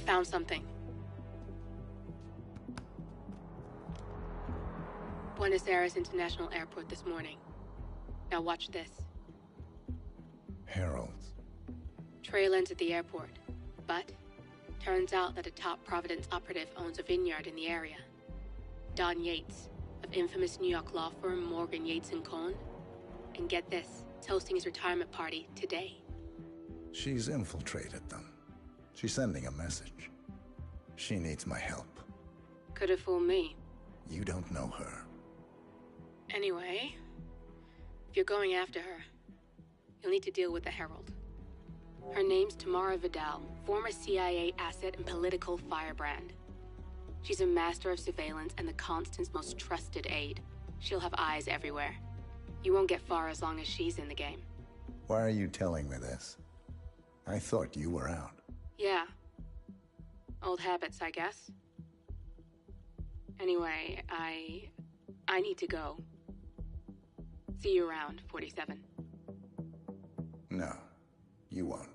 found something. Buenos Aires International Airport this morning. Now watch this. Heralds. Trail ends at the airport, but turns out that a top Providence operative owns a vineyard in the area. Don Yates, of infamous New York law firm Morgan, Yates & Cohn. And get this, is hosting his retirement party today. She's infiltrated them. She's sending a message. She needs my help. Could have fooled me. You don't know her. Anyway, if you're going after her, you'll need to deal with the Herald. Her name's Tamara Vidal, former CIA asset and political firebrand. She's a master of surveillance and the Constant's most trusted aide. She'll have eyes everywhere. You won't get far as long as she's in the game. Why are you telling me this? I thought you were out. Yeah. Old habits, I guess. Anyway, I need to go. See you around, 47. No, you won't.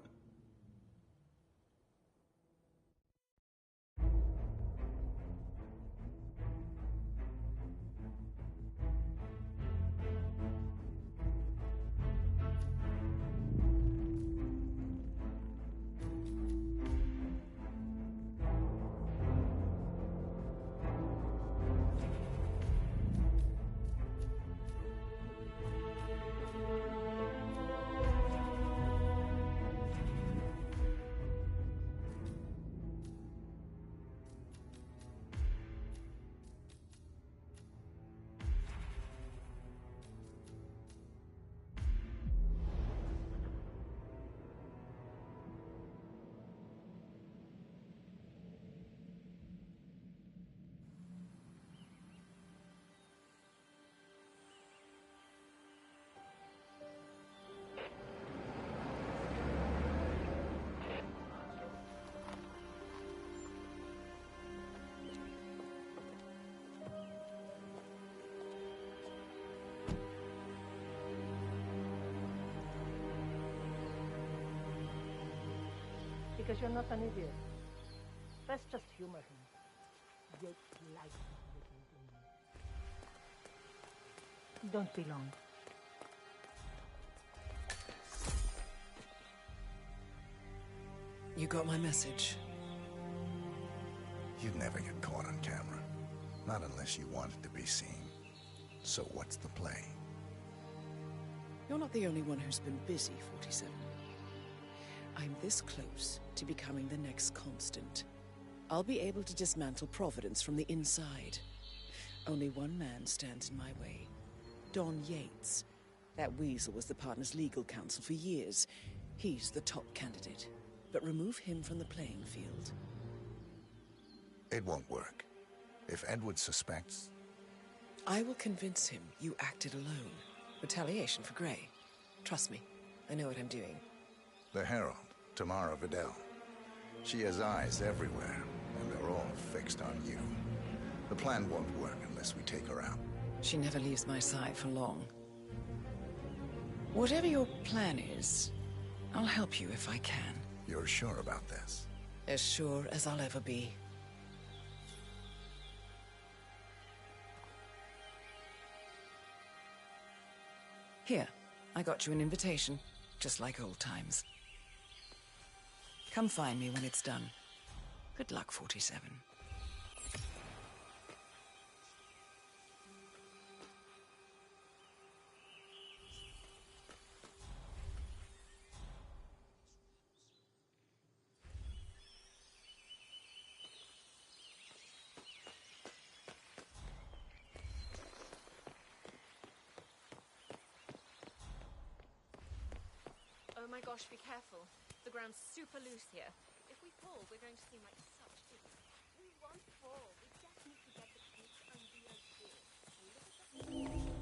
Because you're not an idiot. Let's just humor him. Yates likes little. Don't be long. You got my message. You'd never get caught on camera. Not unless you wanted to be seen. So what's the play? You're not the only one who's been busy, 47. I'm this close to becoming the next Constant. I'll be able to dismantle Providence from the inside. Only one man stands in my way. Don Yates. That weasel was the partner's legal counsel for years. He's the top candidate. But remove him from the playing field. It won't work. If Edward suspects... I will convince him you acted alone. Retaliation for Gray. Trust me, I know what I'm doing. The Herald, Tamara Vidal. She has eyes everywhere, and they're all fixed on you. The plan won't work unless we take her out. She never leaves my side for long. Whatever your plan is, I'll help you if I can. You're sure about this? As sure as I'll ever be. Here, I got you an invitation, just like old times. Come find me when it's done. Good luck, 47. Oh my gosh, be careful. The ground's super loose here. If we fall, we're going to seem like such idiots. We won't fall. We just need to get the paint and be okay. Look at the...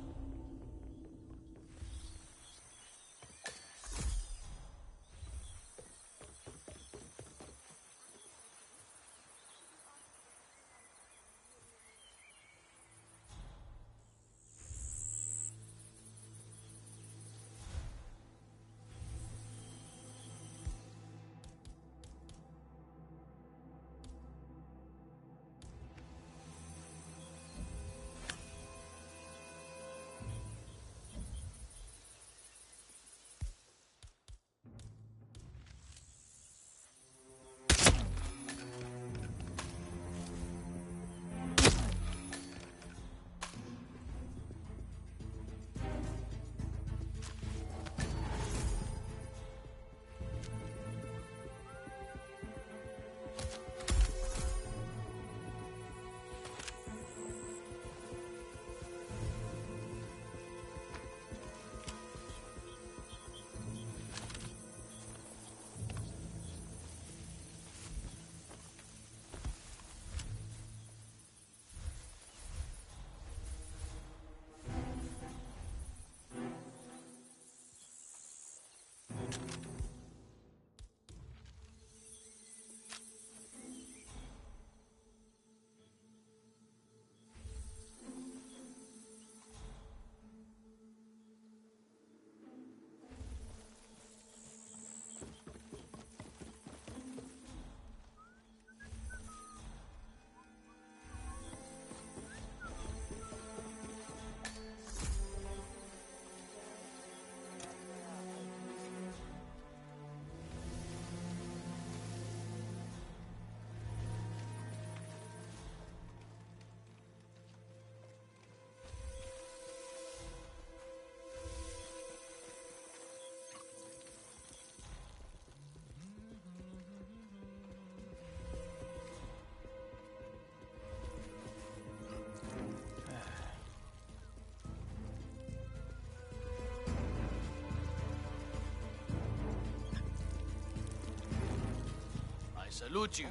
I salute you.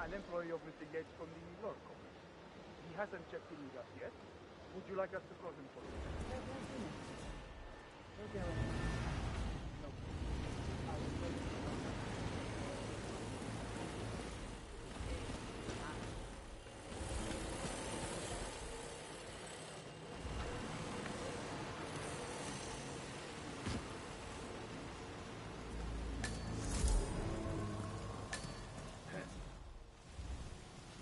An employee of Mr. Yates from the New York company. He hasn't checked in with us yet. Would you like us to cross him for you?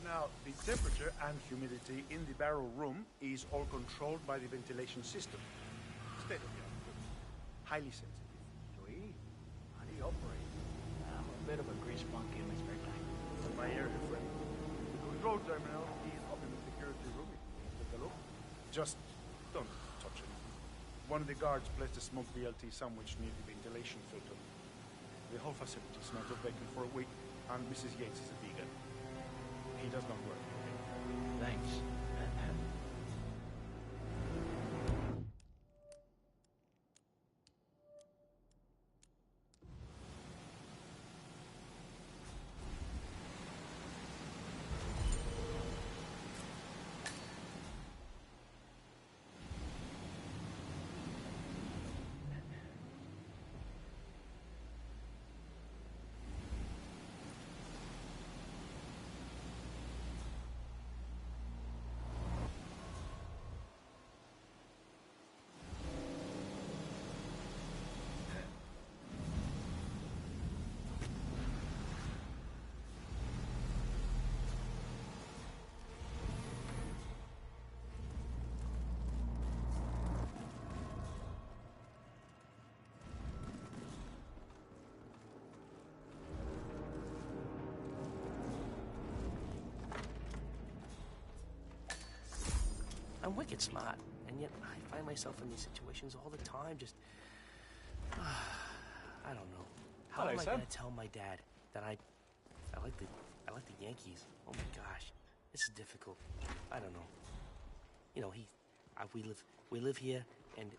Now, the temperature and humidity in the barrel room is all controlled by the ventilation system. State of the art, of course. Highly sensitive. Sweet. How do you operate? I'm a bit of a grease monkey in my spare time. My area, friend. The control terminal is up in the security room. Take a look. Just don't touch it. One of the guards placed a smoked BLT sandwich near the ventilation filter. The whole facility smelled of bacon for a week, and Mrs. Yates is a vegan. He does not work. Thanks. I'm wicked smart, and yet I find myself in these situations all the time, just... I don't know. How am I going to tell my dad that I like the Yankees? Oh my gosh, this is difficult. I don't know. You know, we live here, and...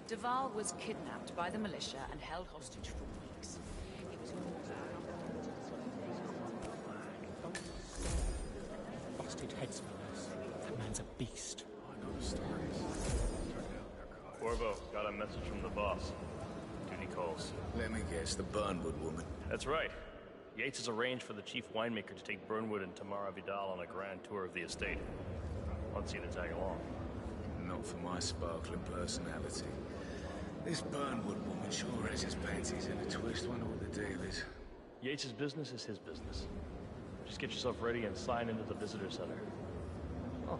Duval was kidnapped by the militia and held hostage for weeks. He was Busted heads, fellas. That man's a beast. I know the stories. Corvo, got a message from the boss. Duty calls. Let me guess, the Burnwood woman. That's right. Yates has arranged for the chief winemaker to take Burnwood and Tamara Vidal on a grand tour of the estate. Wants you to tag along. Not for my sparkling personality. This Burnwood woman sure has his panties in a twist. Wonder what the deal is. Yates' business is his business. Just get yourself ready and sign into the visitor center. Oh,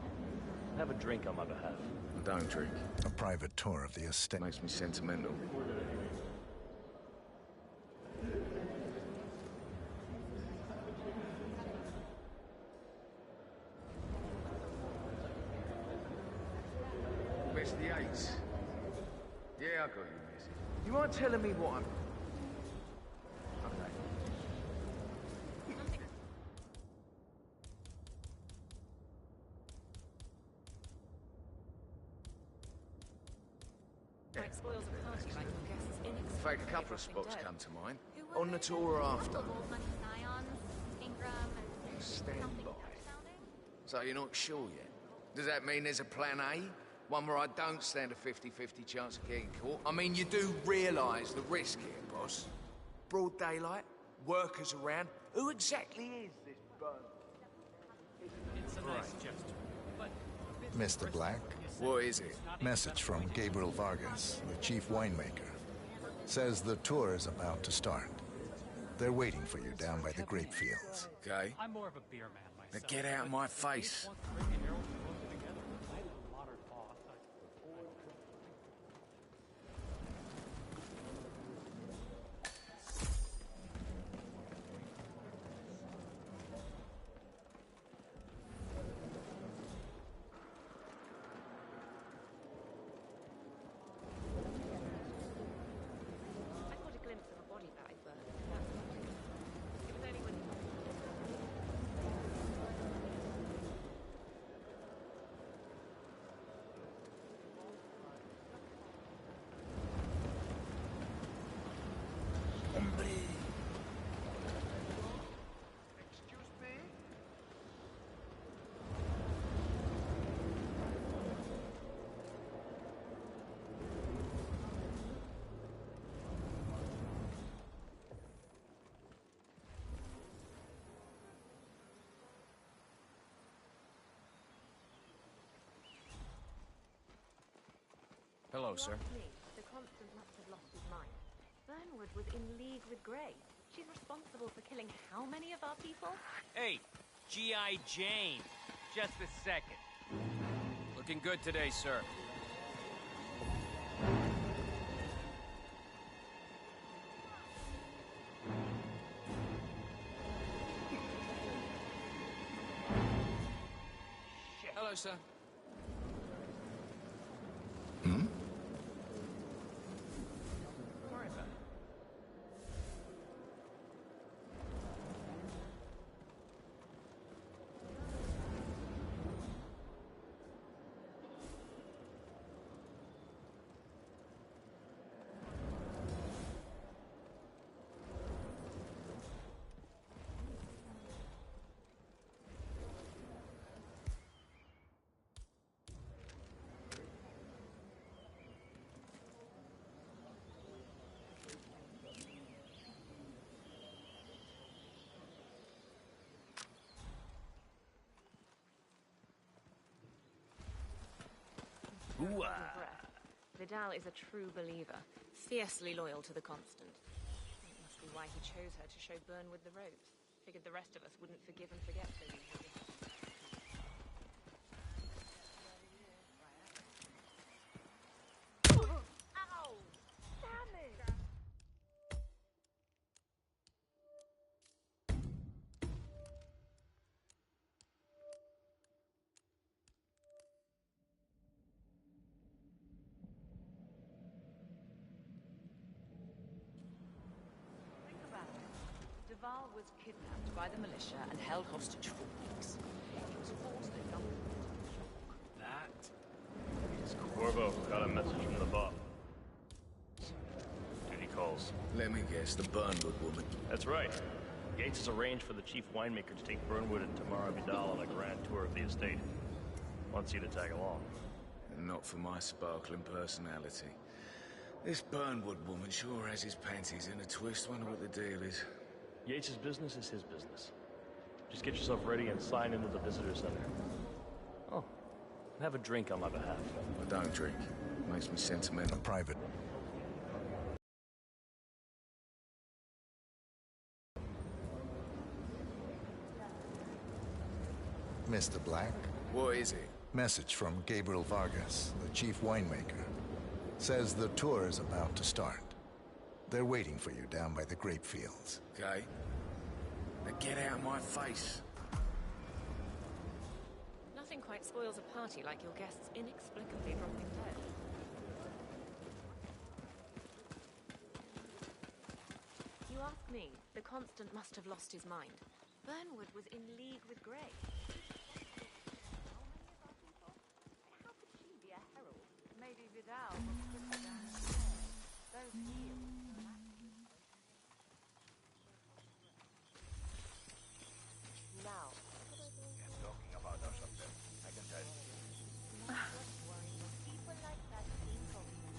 have a drink on my behalf. I don't drink. A private tour of the estate Makes me sentimental. Mr. Yates. Yeah, I got your message. You mind telling me what I'm... Okay. Like spoils a party like your guests in In fact, a couple of spots come to mind. On the tour after. Old money scions, Ingram, and Stand something by. sounding. So you're not sure yet? Does that mean there's a plan A? One where I don't stand a 50-50 chance of getting caught? I mean, you do realise the risk here, boss. Broad daylight, workers around. Who exactly is this Burn? It's a nice gesture. But Mr. Black, What is it? message from Gabriel Vargas, the chief winemaker. Says the tour is about to start. They're waiting for you down by the grape fields. Okay. I'm more of a beer man Now myself. get out of my face. Once Rick and Harold were both together, I had a modern boss. I caught a glimpse of a body bag, but that's not it. It was only when... Excuse me? Hello, sir. Last me, the Constant must have lost his mind. Burnwood was in league with Grey. She's responsible for killing how many of our people? Hey, G.I. Jane. Just a second. Looking good today, sir. Hello, sir. Hmm? Don't worry about it. Breath. Vidal is a true believer, fiercely loyal to the Constant. It must be why he chose her to show Burnwood the ropes. Figured the rest of us wouldn't forgive and forget so easily. Ow! Damn it! Think about it. Duval was kidnapped by the militia and held hostage for weeks. He was forced to That is Corvo, got a message from the boss. details. Let me guess, the Burnwood woman. That's right. Yates has arranged for the chief winemaker to take Burnwood and Tamara Vidal on a grand tour of the estate. Wants you to tag along. And not for my sparkling personality. This Burnwood woman sure has his panties in a twist. Wonder what the deal is. Yates' business is his business. Just get yourself ready and sign into the visitor center. Oh, and have a drink on my behalf. I don't drink. Makes me sentimental. Private. Mr. Black? What is it? Message from Gabriel Vargas, the chief winemaker. Says the tour is about to start. They're waiting for you down by the grape fields. Okay. Now get out of my face. Nothing quite spoils a party like your guests inexplicably dropping dead. You ask me, the Constant must have lost his mind. Burnwood was in league with Grey. How could she be a herald? Maybe Vidal will strip her down her hair. Those heels. Now. They're talking about us up there. I can tell. People like that think of you.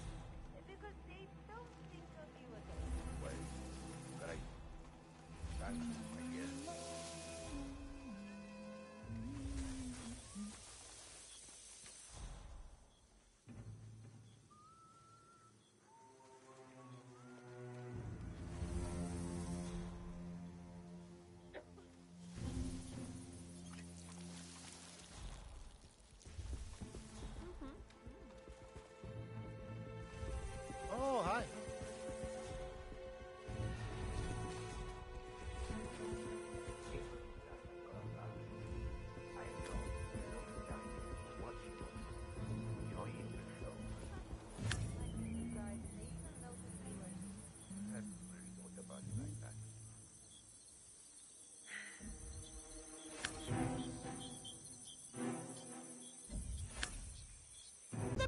Because they don't think of you at all. Wait. Great. Thanks, I guess. Oh, hi.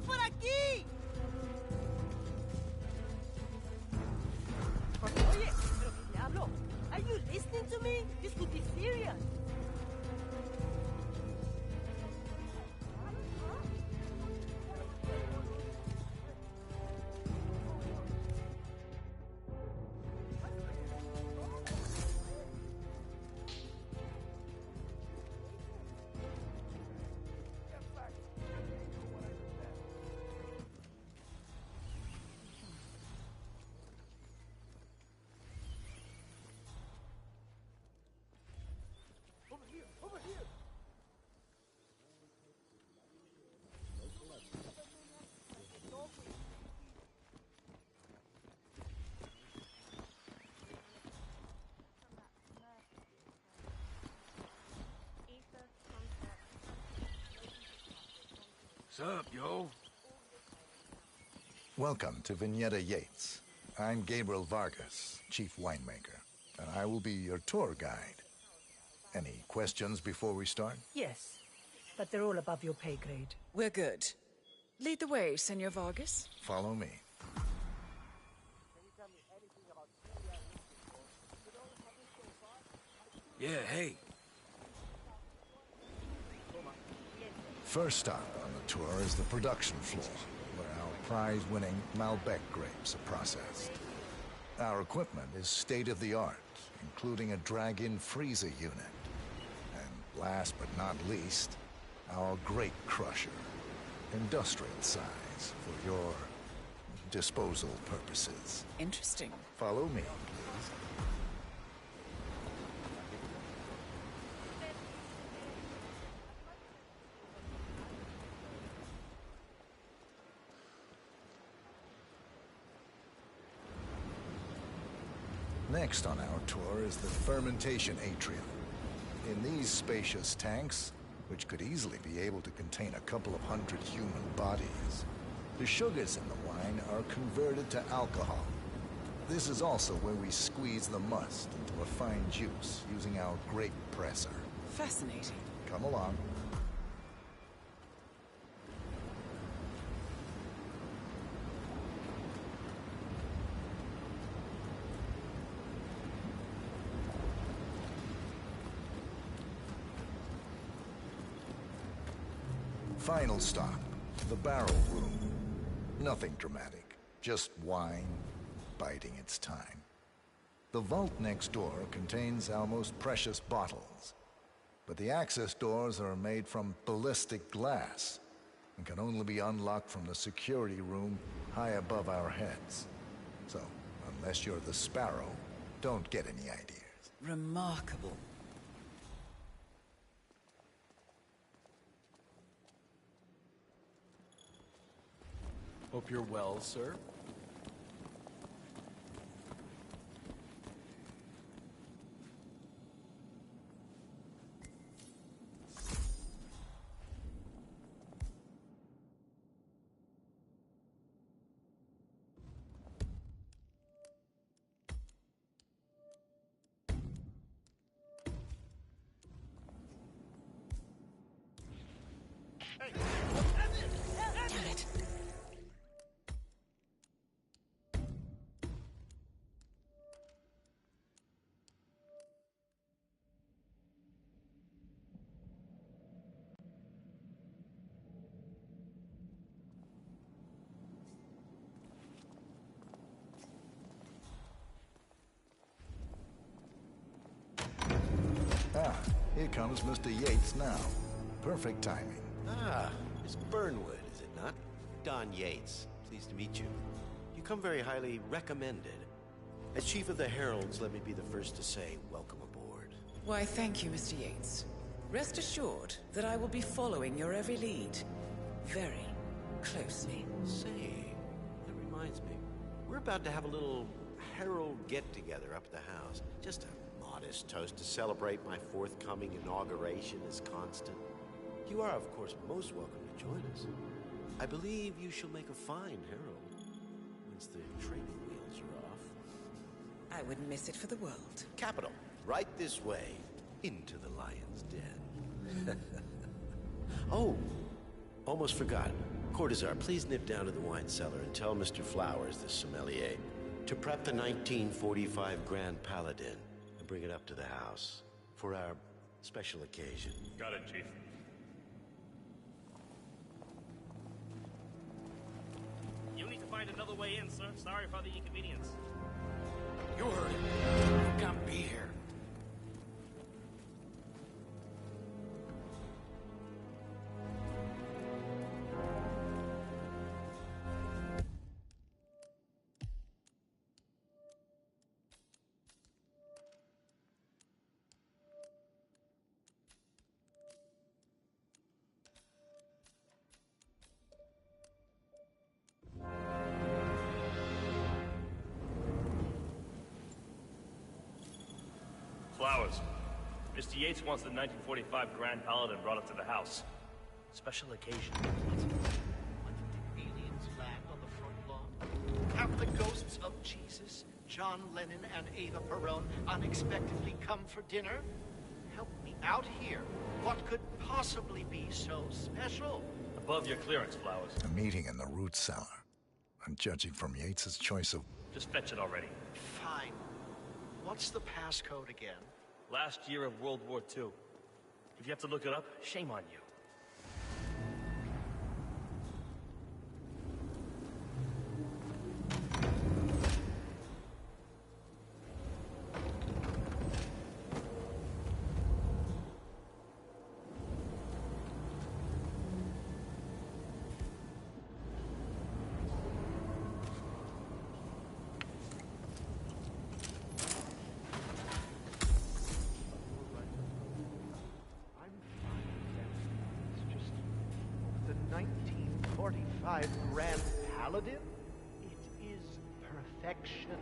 ¡Por aquí! Oye, pero ¿qué diablo? Are you listening to me? This could be serious. Over here! What's up, yo? Welcome to Vignetta Yates. I'm Gabriel Vargas, chief winemaker, and I will be your tour guide. Any questions before we start? Yes, but they're all above your pay grade. We're good. Lead the way, Senor Vargas. Follow me. Yeah, hey. First stop on the tour is the production floor, where our prize-winning Malbec grapes are processed. Our equipment is state-of-the-art, including a drag-in freezer unit. And last but not least, our grape crusher, industrial size for your disposal purposes. Interesting. Follow me, please. Next on our tour is the fermentation atrium. In these spacious tanks, which could easily be able to contain a couple of hundred human bodies, the sugars in the wine are converted to alcohol. This is also where we squeeze the must into a fine juice using our grape presser. Fascinating. Come along. Final stop, the barrel room. Nothing dramatic, just wine biding its time. The vault next door contains our most precious bottles, but the access doors are made from ballistic glass and can only be unlocked from the security room high above our heads. So, unless you're the Sparrow, don't get any ideas. Remarkable. Hope you're well, sir. Damn it. Ah, here comes Mr. Yates now. Perfect timing. Ah, Miss Burnwood, is it not? Don Yates. Pleased to meet you. You come very highly recommended. As Chief of the Heralds, let me be the first to say welcome aboard. Why, thank you, Mr. Yates. Rest assured that I will be following your every lead. Very closely. Say, that reminds me. We're about to have a little Herald get-together up at the house. Just a modest toast to celebrate my forthcoming inauguration as Constant. You are, of course, most welcome to join us. I believe you shall make a fine herald once the training wheels are off. I wouldn't miss it for the world. Capital. Right this way. Into the lion's den. Oh, almost forgot. Cortazar, please nip down to the wine cellar and tell Mr. Flowers, the sommelier, to prep the 1945 Grand Paladin and bring it up to the house for our special occasion. Got it, Chief. You'll need to find another way in, sir. Sorry for the inconvenience. You heard it. You can't be here. Flowers. Mr. Yates wants the 1945 Grand Paladin brought up to the house. Special occasion. What did aliens land on the front lawn? Have the ghosts of Jesus, John Lennon, and Eva Perón unexpectedly come for dinner? Help me out here. What could possibly be so special? Above your clearance, Flowers. A meeting in the root cellar. And judging from Yates's choice of... Just fetch it already. Fine. What's the passcode again? Last year of World War II. If you have to look it up, shame on you. The 1945 Grand Paladin? It is perfection.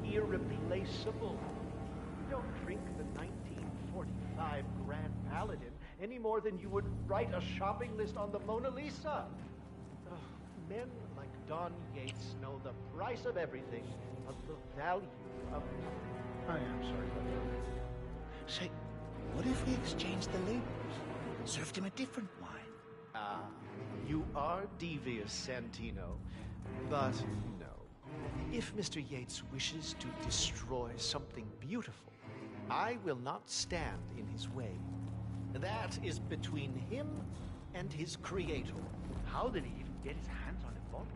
Irreplaceable. You don't drink the 1945 Grand Paladin any more than you would write a shopping list on the Mona Lisa. Men like Don Yates know the price of everything, of the value of nothing. I am sorry about that. Say, what if we exchanged the labels? Served him a different wine? Ah, you are devious, Santino. But no. If Mr. Yates wishes to destroy something beautiful, I will not stand in his way. That is between him and his creator. How did he even get his hands on a bottle?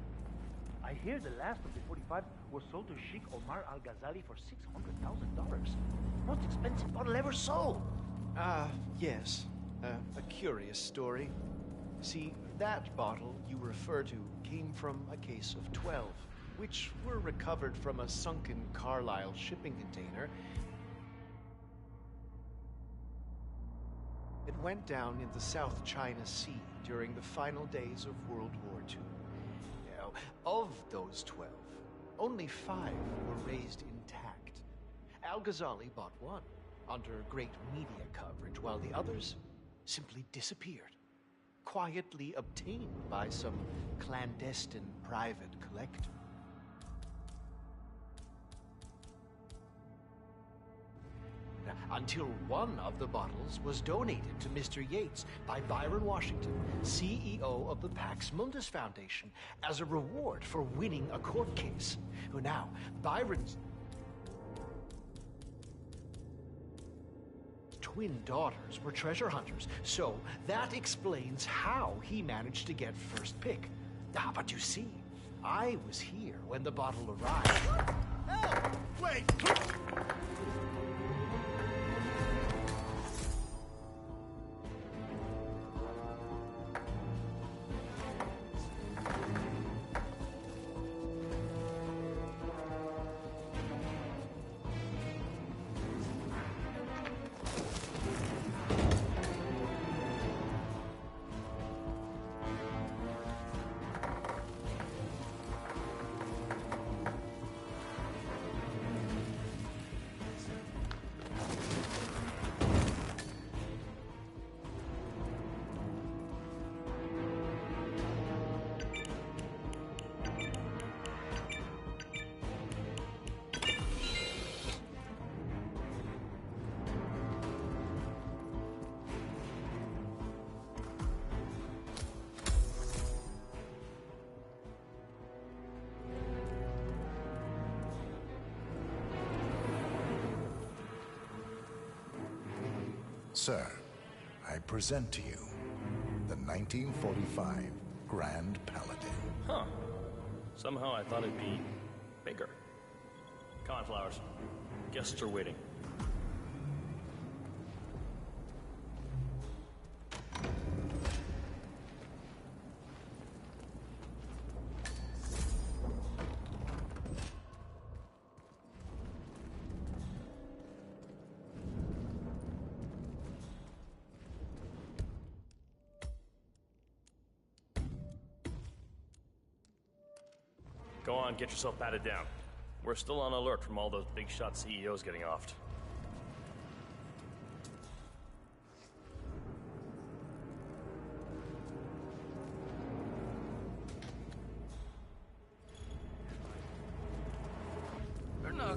I hear the last of the 45 was sold to Sheikh Omar Al-Ghazali for $600,000. Most expensive bottle ever sold. Yes. A curious story. See, that bottle you refer to came from a case of 12, which were recovered from a sunken Carlisle shipping container. It went down in the South China Sea during the final days of World War II. Now, of those 12, only 5 were raised intact. Al-Ghazali bought one under great media coverage, while the others simply disappeared, quietly obtained by some clandestine private collector. Until one of the bottles was donated to Mr. Yates by Byron Washington, CEO of the Pax Mundus Foundation, as a reward for winning a court case. Now, Byron's twin daughters were treasure hunters, so that explains how he managed to get first pick. But you see, I was here when the bottle arrived. Oh, wait! Sir, I present to you the 1945 Grand Paladin. Huh. Somehow I thought it'd be bigger. Cornflowers. Guests are waiting. Go on, get yourself patted down. We're still on alert from all those big shot CEOs getting offed.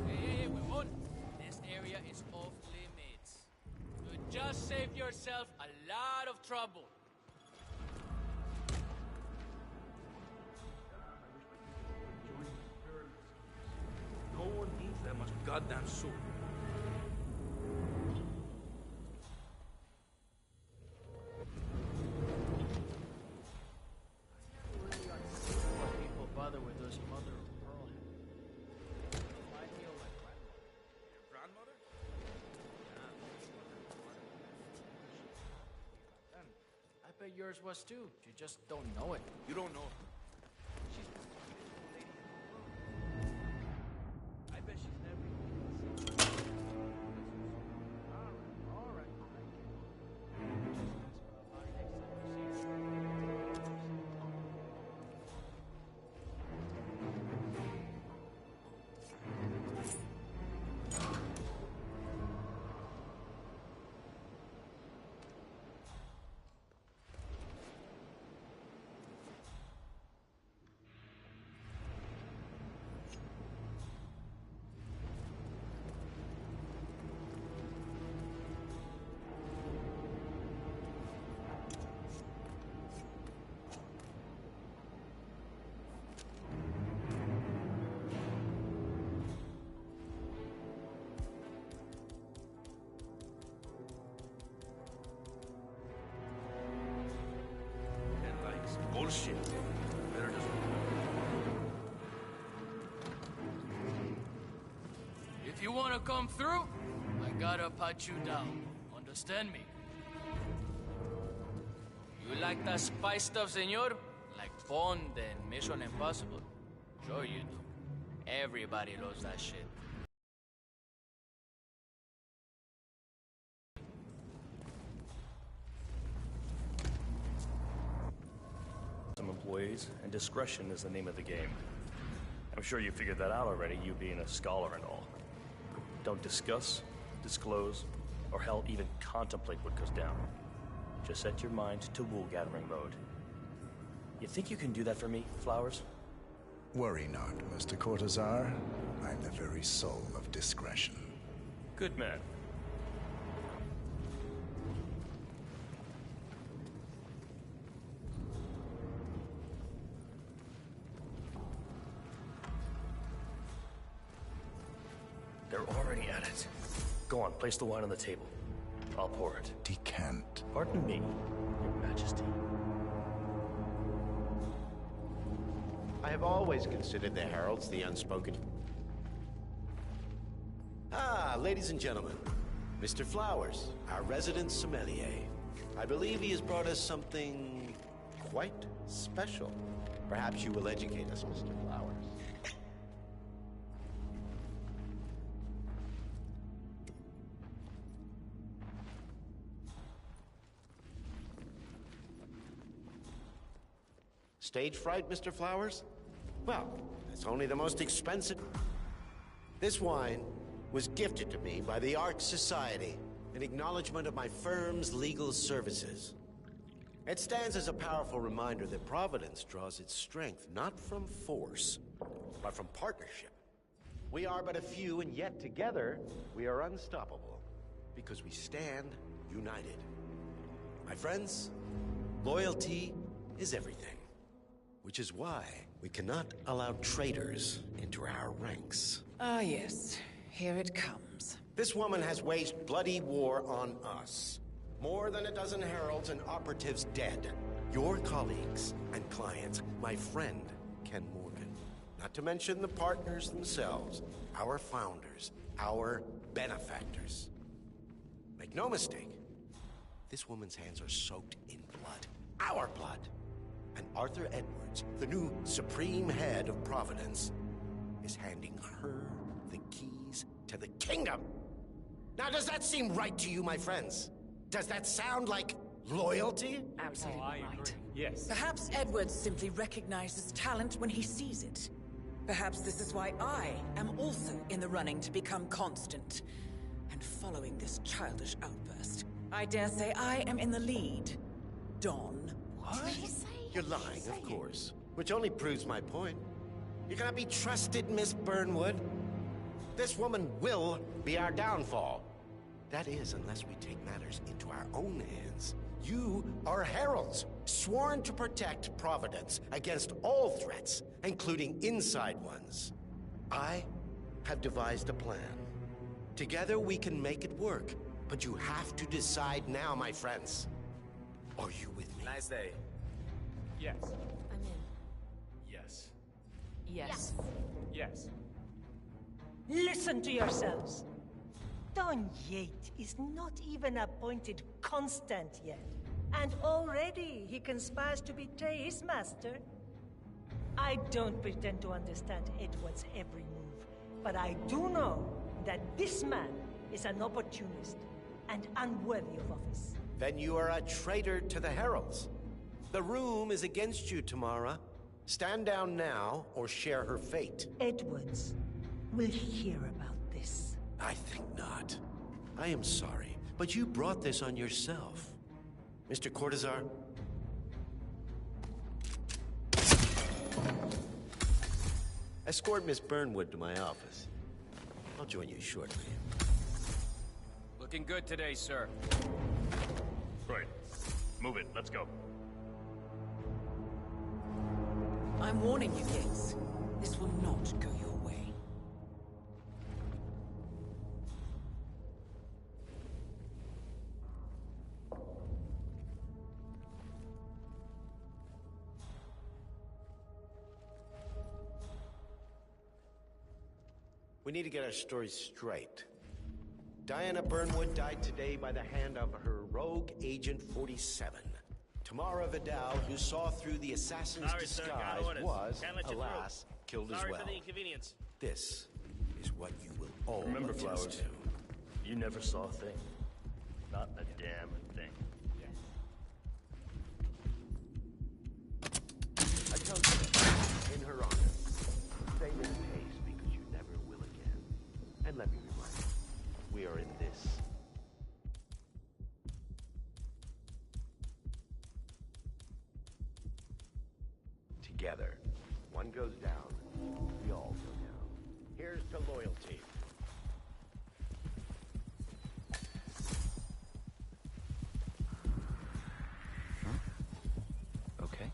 Hey, we won. This area is off limits. You just saved yourself a lot of trouble. No one needs that much goddamn soup. People bother with this mother of pearl. Remind me of my grandmother. Your grandmother? I bet yours was too. You just don't know it. You don't know. She's the beautiful lady in the world. I bet she's never even All right. Bullshit. Better just... If you want to come through, I gotta pat you down. Understand me? You like that spy stuff, senor? Like Bond and Mission Impossible? Sure you do. Everybody loves that shit. Some employees, and discretion is the name of the game. I'm sure you figured that out already, you being a scholar and all. Don't discuss, disclose, or hell, even contemplate what goes down. Just set your mind to wool-gathering mode. You think you can do that for me, Flowers? Worry not, Mr. Cortazar. I'm the very soul of discretion. Good man. They're already at it. Go on, place the wine on the table. I'll pour it. Decant. Pardon me, Your Majesty. I have always considered the heralds the unspoken. Ah, ladies and gentlemen, Mr. Flowers, our resident sommelier. I believe he has brought us something quite special. Perhaps you will educate us, Mr. Flowers. Stage fright, Mr. Flowers? Well, that's only the most expensive. This wine was gifted to me by the Art Society in acknowledgement of my firm's legal services. It stands as a powerful reminder that Providence draws its strength not from force, but from partnership. We are but a few, and yet together we are unstoppable because we stand united. My friends, loyalty is everything. Which is why we cannot allow traitors into our ranks. Ah, yes. Here it comes. This woman has waged bloody war on us. More than a dozen heralds and operatives dead. Your colleagues and clients, my friend, Ken Morgan. Not to mention the partners themselves, our founders, our benefactors. Make no mistake, this woman's hands are soaked in blood. Our blood. And Arthur Edwards, the new supreme head of Providence, is handing her the keys to the kingdom. Now, does that seem right to you, my friends? Does that sound like loyalty? Absolutely right. Yes. Perhaps Edwards simply recognizes talent when he sees it. Perhaps this is why I am also in the running to become constant. And following this childish outburst, I dare say I am in the lead. Dawn. What? You're lying, of course. Which only proves my point. You cannot be trusted, Miss Burnwood. This woman will be our downfall. That is, unless we take matters into our own hands. You are heralds, sworn to protect Providence against all threats, including inside ones. I have devised a plan. Together we can make it work, but you have to decide now, my friends. Are you with me? Nice day. Yes. I'm in. Yes. Yes. Yes. Listen to yourselves. Don Yates is not even appointed constant yet. And already he conspires to betray his master. I don't pretend to understand Edward's every move, but I do know that this man is an opportunist and unworthy of office. Then you are a traitor to the heralds. The room is against you, Tamara. Stand down now or share her fate. Edwards will hear about this. I think not. I am sorry, but you brought this on yourself. Mr. Cortazar? Escort Miss Burnwood to my office. I'll join you shortly. Looking good today, sir. Right. Move it. Let's go. I'm warning you, Yates. This will not go your way. We need to get our stories straight. Diana Burnwood died today by the hand of her rogue Agent 47. Tamara Vidal, who saw through the assassin's Sorry, sir, got disguise, orders. was, Can't let you alas, killed as Sorry well. for the inconvenience. This is what you will all Remember, witness Flowers, to. you never saw a thing. Not a damn thing. I tell you, in her honor, stay this case because you never will again. And let me remind you, we are in this together. One goes down, we all go down. Here's to loyalty. Okay.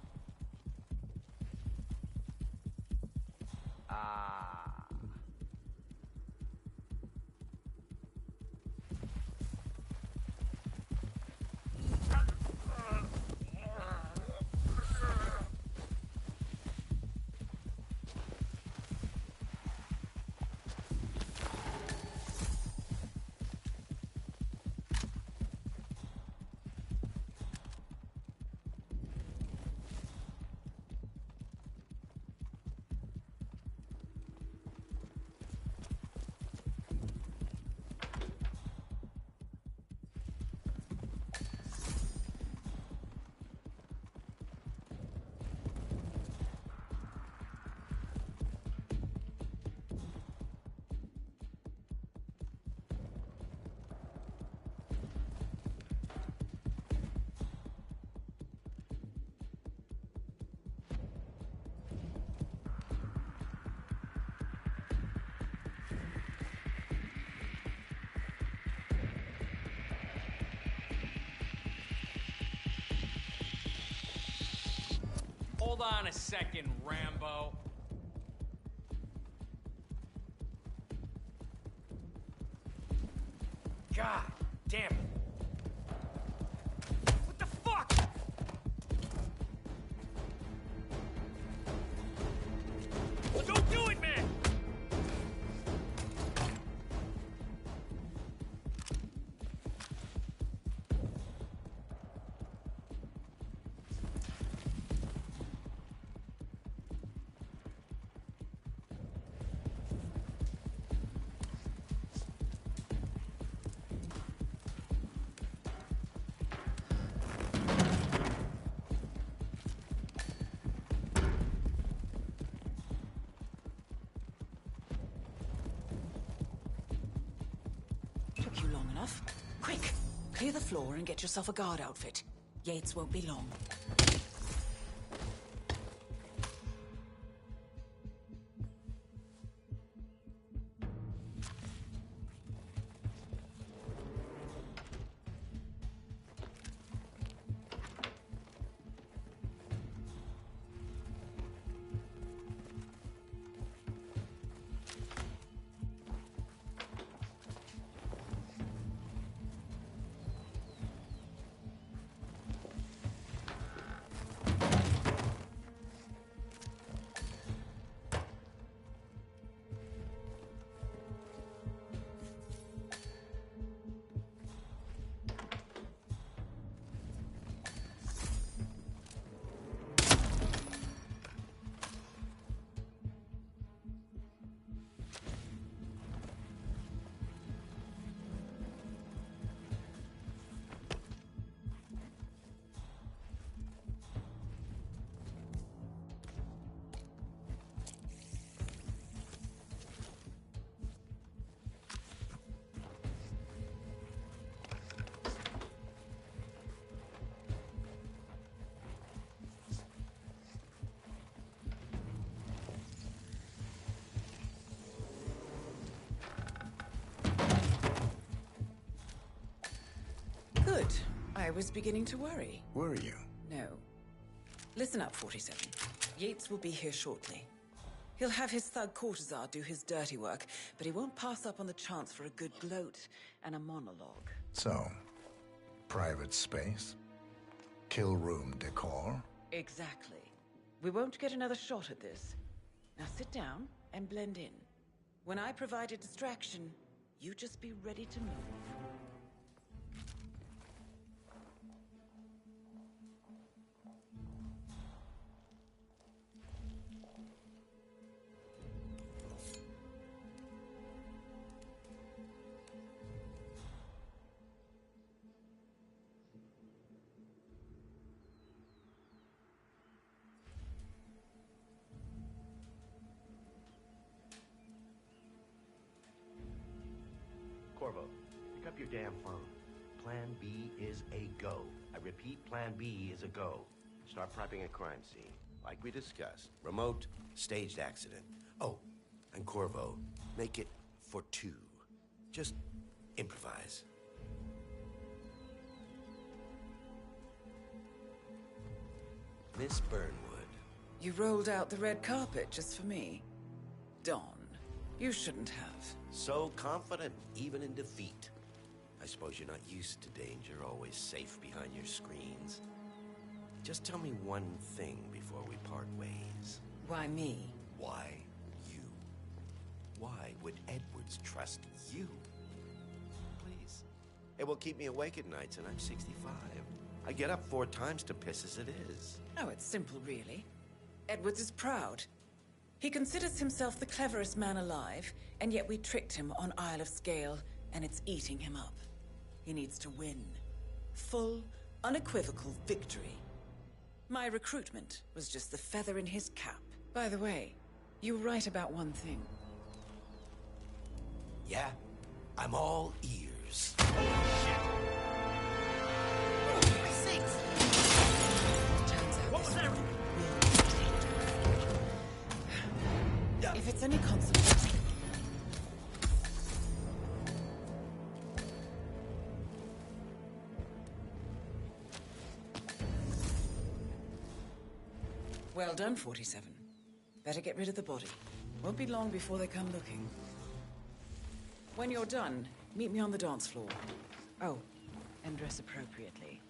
Hold on a second, Rambo. God damn it. What the fuck? Don't do it, man! Took you long enough. Quick, clear the floor and get yourself a guard outfit. Yates won't be long. Good. I was beginning to worry. Were you? No. Listen up, 47. Yates will be here shortly. He'll have his thug courtesan do his dirty work, but he won't pass up on the chance for a good gloat and a monologue. So, private space? Kill room decor? Exactly. We won't get another shot at this. Now sit down and blend in. When I provide a distraction, you just be ready to move. Corvo, pick up your damn phone. Plan B is a go. I repeat, Plan B is a go. Start prepping a crime scene. Like we discussed. Remote, staged accident. Oh, and Corvo, make it for 2. Just improvise. Miss Burnwood. You rolled out the red carpet just for me. Don, you shouldn't have. So confident, even in defeat. I suppose you're not used to danger, always safe behind your screens. Just tell me one thing before we part ways. Why me? Why you? Why would Edwards trust you? Please. It will keep me awake at nights, and I'm 65. I get up 4 times to piss as it is. Oh, it's simple, really. Edwards is proud. He considers himself the cleverest man alive, and yet we tricked him on Isle of Scale, and it's eating him up. He needs to win. Full, unequivocal victory. My recruitment was just the feather in his cap. By the way, you were right about one thing. Yeah? I'm all ears. What was that? If it's any consolation. Well done, 47. Better get rid of the body. Won't be long before they come looking. When you're done, meet me on the dance floor. Oh, and dress appropriately.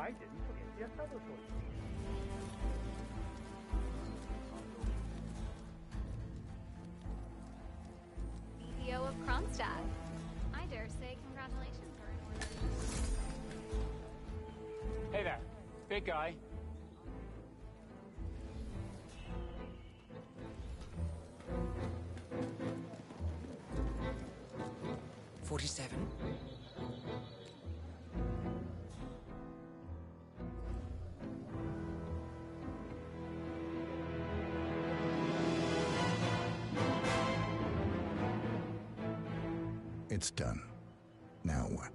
I didn't forget the asado toy. CEO of Kronstadt. I dare say congratulations are in order. Hey there, big guy. "47? It's done. Now what?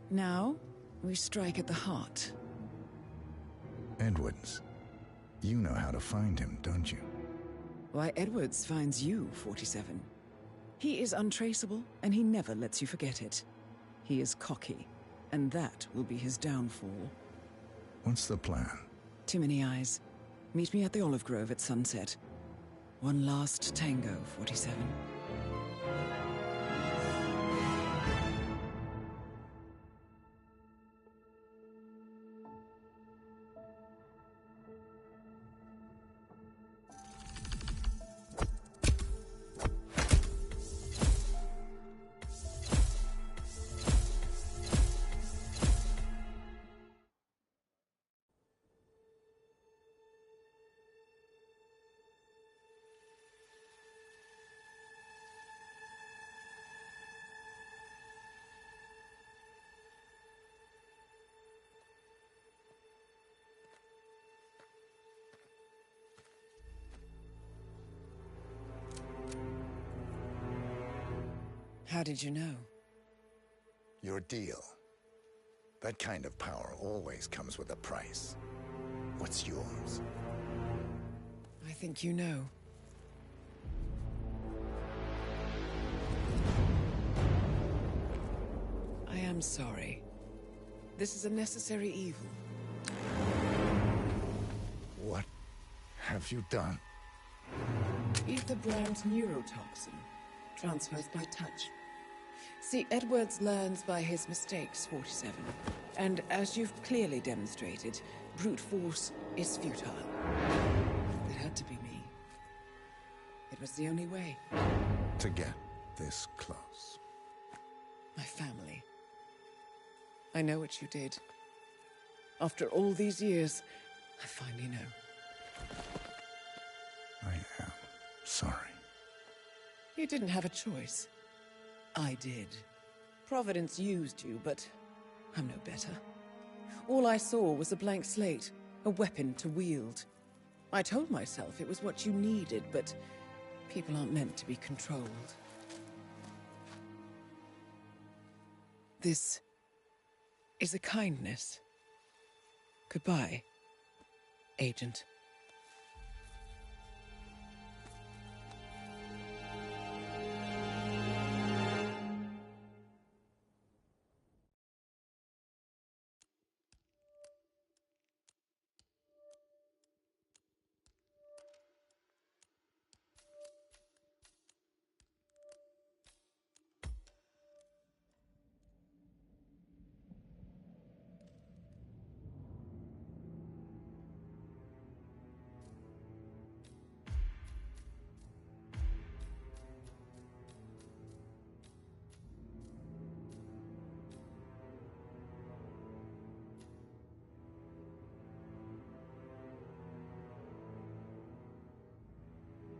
Now, we strike at the heart. Edwards. You know how to find him, don't you? Why, Edwards finds you, 47. He is untraceable, and he never lets you forget it. He is cocky, and that will be his downfall. What's the plan? Too many eyes. Meet me at the Olive Grove at sunset. One last tango, 47. How did you know? Your deal. That kind of power always comes with a price. What's yours? I think you know. I am sorry. This is a necessary evil. What have you done? Ether brand neurotoxin. Transfers by touch. See, Edwards learns by his mistakes, 47. And as you've clearly demonstrated, brute force is futile. It had to be me. It was the only way. To get this close. My family. I know what you did. After all these years, I finally know. I am sorry. You didn't have a choice. I did. Providence used you, but I'm no better. All I saw was a blank slate, a weapon to wield. I told myself it was what you needed, but people aren't meant to be controlled. This is a kindness. Goodbye, Agent.